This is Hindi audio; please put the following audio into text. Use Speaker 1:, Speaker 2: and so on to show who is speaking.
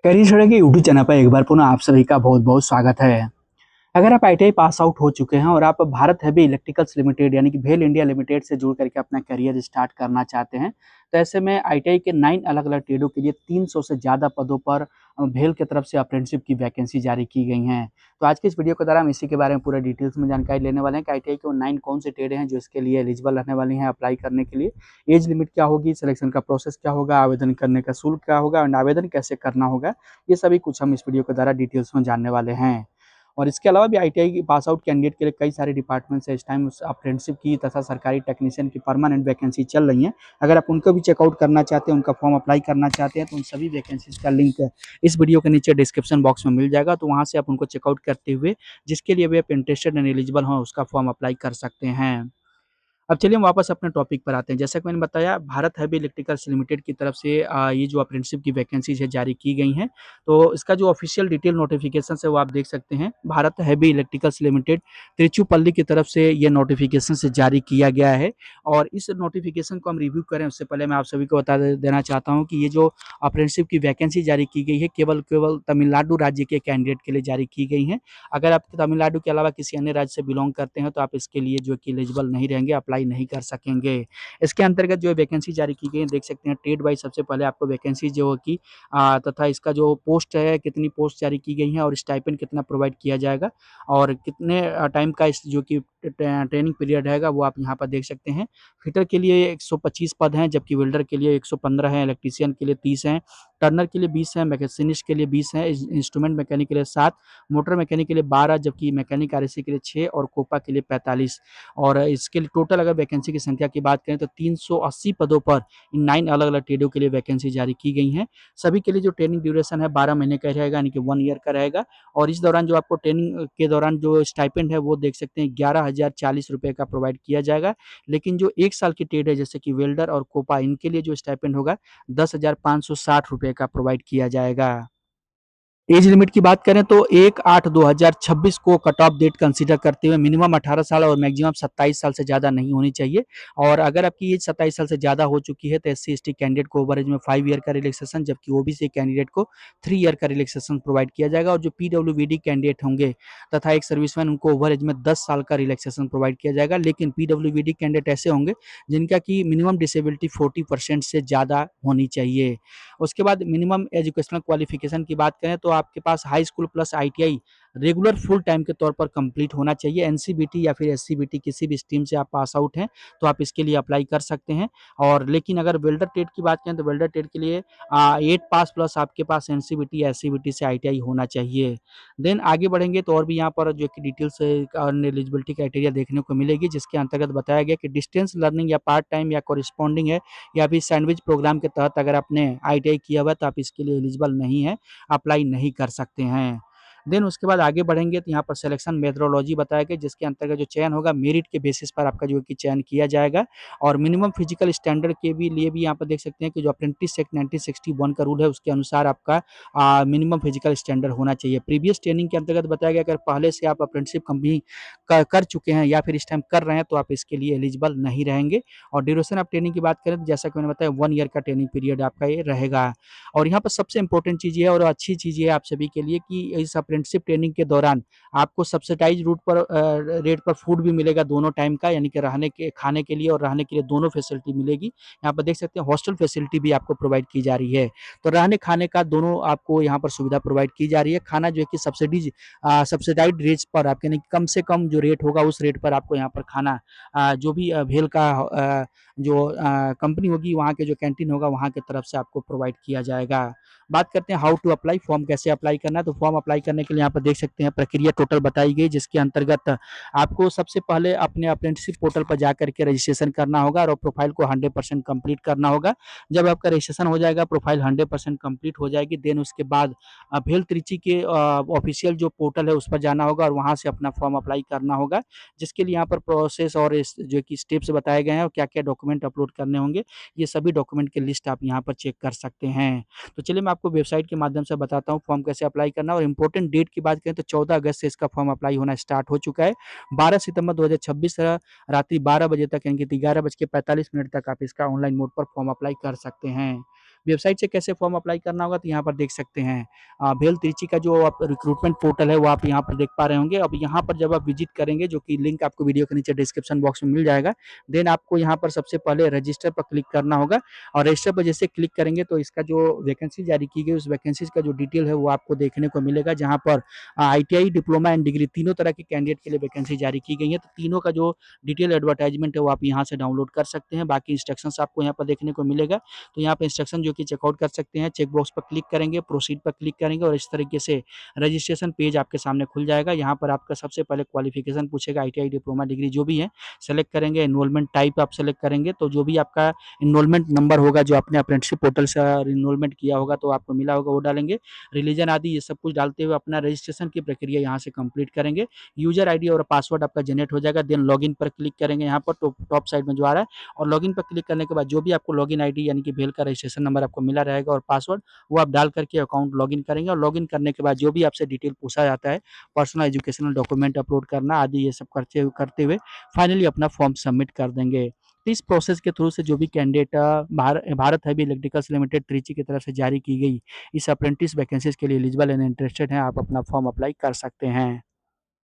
Speaker 1: करियर छोड़ा के यूट्यूब चैनल पर एक बार पुनः आप सभी का बहुत बहुत स्वागत है। अगर आप आईटीआई पास आउट हो चुके हैं और आप भारत हेवी इलेक्ट्रिकल्स लिमिटेड यानी कि भेल इंडिया लिमिटेड से जुड़ करके अपना करियर स्टार्ट करना चाहते हैं, तो ऐसे में आईटीआई के 9 अलग-अलग ट्रेडों के लिए 300 से ज़्यादा पदों पर भेल की तरफ से अप्रेंटिसशिप की वैकेंसी जारी की गई हैं। तो आज की इस वीडियो के द्वारा हम इसी के बारे में पूरा डिटेल्स में जानकारी लेने वाले हैं कि आईटीआई के वो 9 कौन से ट्रेड हैं जो इसके लिए एलिजिबल रहने वाली हैं अप्लाई करने के लिए। एज लिमिट क्या होगी, सिलेक्शन का प्रोसेस क्या होगा, आवेदन करने का शुल्क क्या होगा और आवेदन कैसे करना होगा, ये सभी कुछ हम इस वीडियो के द्वारा डिटेल्स में जानने वाले हैं। और इसके अलावा भी आईटीआई पास आउट कैंडिडेट के लिए कई सारे डिपार्टमेंट्स हैं इस टाइम उस अप्रेंटिसशिप की तथा सरकारी टेक्नीशियन की परमानेंट वैकेंसी चल रही हैं। अगर आप उनको भी चेकआउट करना चाहते हैं, उनका फॉर्म अप्लाई करना चाहते हैं, तो उन सभी वैकेंसीज का लिंक इस वीडियो के नीचे डिस्क्रिप्शन बॉक्स में मिल जाएगा, तो वहाँ से आप उनको चेकआउट करते हुए जिसके लिए भी आप इंटरेस्टेड एंड एलिजिबल हों उसका फॉर्म अप्लाई कर सकते हैं। अब चलिए हम वापस अपने टॉपिक पर आते हैं। जैसा कि मैंने बताया भारत हेवी इलेक्ट्रिकल्स लिमिटेड की तरफ से ये जो अप्रेंटिसशिप की वैकेंसीज़ है जारी की गई हैं। तो इसका जो ऑफ़िशियल डिटेल नोटिफ़िकेशंस है वो आप देख सकते हैं। Bharat heavy electricals limited Tiruchirappalli की तरफ से ये नोटिफ़िकेशंस जारी किया गया है और इस नोटिफ़िकेशन को हम रिव्यू करें उससे पहले मैं आप सभी को बता दे देना चाहता हूँ कि ये जो अप्रेंटिसशिप की वैकेंसी जारी की गई है केवल केवल तमिलनाडु राज्य के कैंडिडेट के लिए जारी की गई हैं। अगर आप तमिलनाडु के अलावा किसी अन्य राज्य से बिलॉन्ग करते हैं तो आप इसके लिए जो कि एलिजिबल नहीं रहेंगे, अप्लाई नहीं कर सकेंगे। इसके अंतर्गत जो वैकेंसी जारी की गई है देख सकते हैं ट्रेड वाइज़ सबसे पहले आपको वैकेंसी जो होगी तथा इसका जो पोस्ट है कितनी पोस्ट जारी की गई हैं और स्टाइपेंड कितना प्रोवाइड किया जाएगा और कितने टाइम का इस जो कि ट्रेनिंग पीरियड रहेगा वो आप यहाँ पर देख सकते हैं। फिटर के लिए 125 पद हैं जबकि वेल्डर के लिए 115 हैं, इलेक्ट्रीशियन के लिए 30 हैं, टर्नर के लिए 20 हैं, मैकेनिस्ट के लिए 20 हैं, इंस्ट्रूमेंट मैकेनिक के लिए 7, मोटर मैकेनिक के लिए 12 जबकि मैकेनिक आरएसी के लिए 6 और कोपा के लिए 45 और इसके लिए टोटल अगर वैकेंसी की संख्या की बात करें तो 380 पदों पर इन 9 अलग-अलग ट्रेडों के लिए वैकेंसी जारी की गई हैं। सभी के लिए जो ट्रेनिंग ड्यूरेशन है 12 महीने का रहेगा यानी कि 1 ईयर का रहेगा और इस दौरान जो आपको ट्रेनिंग के दौरान जो स्टाइपेंड है वो देख सकते हैं ₹11,040 का प्रोवाइड किया जाएगा। लेकिन जो 1 साल की ट्रेड है जैसे कि वेल्डर और कोपा इनके लिए जो स्टाइपेंड होगा ₹10,560 का प्रोवाइड किया जाएगा। एज लिमिट की बात करें तो 1/8/2026 को कट ऑफ डेट कंसीडर करते हुए मिनिमम 18 साल और मैक्सिमम 27 साल से ज़्यादा नहीं होनी चाहिए और अगर आपकी एज 27 साल से ज़्यादा हो चुकी है तो एससी/एसटी कैंडिडेट को ओवर एज में 5 ईयर का रिलैक्सेशन जबकि ओबीसी कैंडिडेट को 3 ईयर का रिलैक्सेशन प्रोवाइड किया जाएगा और जो पीडब्ल्यूबीडी कैंडिडेट होंगे तथा एक सर्विसमैन उनको ओवर एज में 10 साल का रिलैक्सेशन प्रोवाइड किया जाएगा। लेकिन पीडब्ल्यूबीडी कैंडिडेट ऐसे होंगे जिनका की मिनिमम डिसेबिलिटी 40% से ज़्यादा होनी चाहिए। उसके बाद मिनिमम एजुकेशनल क्वालिफिकेशन की बात करें तो आपके पास high school plus ITI regular full time के तौर पर कंप्लीट होना चाहिए। एनसीबीटी या फिर एससीबीटी किसी भी स्ट्रीम से आप पास आउट हैं तो आप इसके लिए अप्लाई कर सकते हैं और लेकिन अगर वेल्डर ट्रेड की बात करें तो वेल्डर ट्रेड के लिए 8 पास प्लस आपके पास एनसीबीटी या एससीबीटी से आईटीआई होना चाहिए। देन आगे बढ़ेंगे तो और भी यहाँ पर जो कि डिटेल्स एलिजिबिलिटी क्राइटेरिया देखने को मिलेगी जिसके अंतर्गत बताया गया कि डिस्टेंस लर्निंग या पार्ट टाइम या कॉरेस्पॉन्डिंग है या फिर सैंडविच प्रोग्राम के तहत अगर आपने आईटीआई किया हुआ है तो आप इसके लिए एलिजिबल नहीं है, अप्लाई नहीं कर सकते हैं। देन उसके बाद आगे बढ़ेंगे तो यहाँ पर सिलेक्शन मेथोडोलॉजी बताया गया जिसके अंतर्गत जो चयन होगा मेरिट के बेसिस पर आपका जो है कि चयन किया जाएगा और मिनिमम फिजिकल स्टैंडर्ड के भी लिए भी यहाँ पर देख सकते हैं कि जो अप्रेंटिस एक्ट 1961 का रूल है उसके अनुसार आपका मिनिमम फिजिकल स्टैंडर्ड होना चाहिए। प्रीवियस ट्रेनिंग के अंतर्गत बताया गया अगर पहले से आप अप्रेंटिसशिप कंपनी कर चुके हैं या फिर इस टाइम कर रहे हैं तो आप इसके लिए एलिजिबल नहीं रहेंगे और ड्यूरेशन ऑफ ट्रेनिंग की बात करें तो जैसा कि मैंने बताया 1 ईयर का ट्रेनिंग पीरियड आपका ये रहेगा। और यहाँ पर सबसे इम्पोर्टेंट चीज़ ये है और अच्छी चीज़ ये है आप सभी के लिए कि इस अप्रेंटिसशिप ट्रेनिंग के दौरान आपको सब्सिडाइज़ रूट पर रेट पर फूड भी मिलेगा दोनों टाइम का यानी कि रहने के खाने के लिए और रहने के लिए दोनों फैसिलिटी मिलेगी। यहाँ पर देख सकते हैं हॉस्टल फैसिलिटी भी आपको प्रोवाइड की जा रही है। तो रहने खाने का दोनों आपको यहाँ पर सुविधा प्रोवाइड की जा रही है। खाना जो है कि सब्सिडाइज़्ड रेट्स पर आप यानी कम से कम जो रेट होगा उस रेट पर आपको यहाँ पर खाना जो भी भेल का जो कंपनी होगी वहाँ के जो कैंटीन होगा वहाँ की तरफ से आपको प्रोवाइड किया जाएगा। बात करते हैं हाउ टू अप्लाई फॉर्म कैसे अप्लाई करना है तो फॉर्म अप्लाई करने के लिए यहाँ पर देख सकते हैं प्रक्रिया टोटल बताई गई जिसके अंतर्गत आपको सबसे पहले अपने अप्रेंटिसशिप पोर्टल पर जा करके रजिस्ट्रेशन करना होगा और प्रोफाइल को 100% कंप्लीट करना होगा। जब आपका रजिस्ट्रेशन हो जाएगा प्रोफाइल 100% कंप्लीट हो जाएगी देन उसके बाद भेल त्रिची के ऑफिशियल जो पोर्टल है उस पर जाना होगा और वहाँ से अपना फॉर्म अप्लाई करना होगा जिसके लिए यहाँ पर प्रोसेस और जो कि स्टेप्स बताए गए हैं और क्या क्या डॉक्यूमेंट अपलोड करने होंगे ये सभी डॉक्यूमेंट की लिस्ट आप यहाँ पर चेक कर सकते हैं। तो चलिए मैं आपको वेबसाइट के माध्यम से बताता हूँ फॉर्म कैसे अप्लाई करना और इंपॉर्टेंट डेट की बात करें तो 14 अगस्त से इसका फॉर्म अप्लाई होना स्टार्ट हो चुका है। 12 सितंबर 2026 रात्रि 12 बजे तक यानी कि 11:45 तक आप इसका ऑनलाइन मोड पर फॉर्म अप्लाई कर सकते हैं। वेबसाइट से कैसे फॉर्म अप्लाई करना होगा तो यहाँ पर देख सकते हैं भेल त्रिची का जो आप रिक्रूटमेंट पोर्टल है वो आप यहाँ पर देख पा रहे होंगे। अब यहाँ पर जब आप विजिट करेंगे, जो कि लिंक आपको वीडियो के नीचे डिस्क्रिप्शन बॉक्स में मिल जाएगा, देन आपको यहाँ पर सबसे पहले रजिस्टर पर क्लिक करना होगा और रजिस्टर पर जैसे क्लिक करेंगे तो इसका जो वैकेंसी जारी की गई उस वैकेंसीज का जो डिटेल है वो आपको देखने को मिलेगा, जहाँ पर ITI डिप्लोमा एंड डिग्री तीनों तरह के कैंडिडेट के लिए वैकेंसी जारी की गई है। तो तीनों का जो डिटेल एडवर्टाइजमेंट है वो आप यहाँ से डाउनलोड कर सकते हैं। बाकी इंस्ट्रक्शंस आपको यहाँ पर देखने को मिलेगा। तो यहाँ पे इंस्ट्रक्शन जो कि चेकआउट कर सकते हैं, चेक बॉक्स पर क्लिक करेंगे, प्रोसीड पर क्लिक करेंगे और इस तरीके से रजिस्ट्रेशन पेज आपके सामने खुल जाएगा। यहाँ पर आपका सबसे पहले क्वालिफिकेशन पूछेगा, ITI डिप्लोमा डिग्री जो भी है सेलेक्ट करेंगे, एनरोलमेंट टाइप आप सेलेक्ट करेंगे, तो जो भी आपका एनरोलमेंट नंबर होगा जो आपने अप्रेंटिसशिप पोर्टल से एनरोलमेंट किया होगा तो आपको मिला होगा वो डालेंगे। रिलीजन आदि ये सब कुछ डालते हुए अपना रजिस्ट्रेशन की प्रक्रिया यहाँ से कंप्लीट करेंगे। यूजर आईडी और पासवर्ड आपका जनरेट हो जाएगा। देन लॉगिन पर क्लिक करेंगे, यहाँ पर टॉप साइड में जो आ रहा है, और लॉगिन पर क्लिक करने के बाद जो भी आपको लॉगिन आईडी यानी कि भेल का रजिस्ट्रेशन नंबर आपको मिला रहेगा और पासवर्ड वो आप डाल करके अकाउंट लॉगिन करेंगे। और लॉगिन करने के बाद जो भी आपसे डिटेल पूछा जाता है, पर्सनल एजुकेशनल डॉक्यूमेंट अपलोड करना आदि ये सब करते हुए फाइनली अपना फॉर्म सबमिट कर देंगे। तो इस प्रोसेस के थ्रू से जो भी candidate Bharat heavy electricals limited Trichy की तरफ से जारी की गई इस अप्रेंटिस वैकेंसीज के लिए एलिजिबल एंड इंटरेस्टेड हैं, आप अपना फॉर्म अप्लाई कर सकते हैं।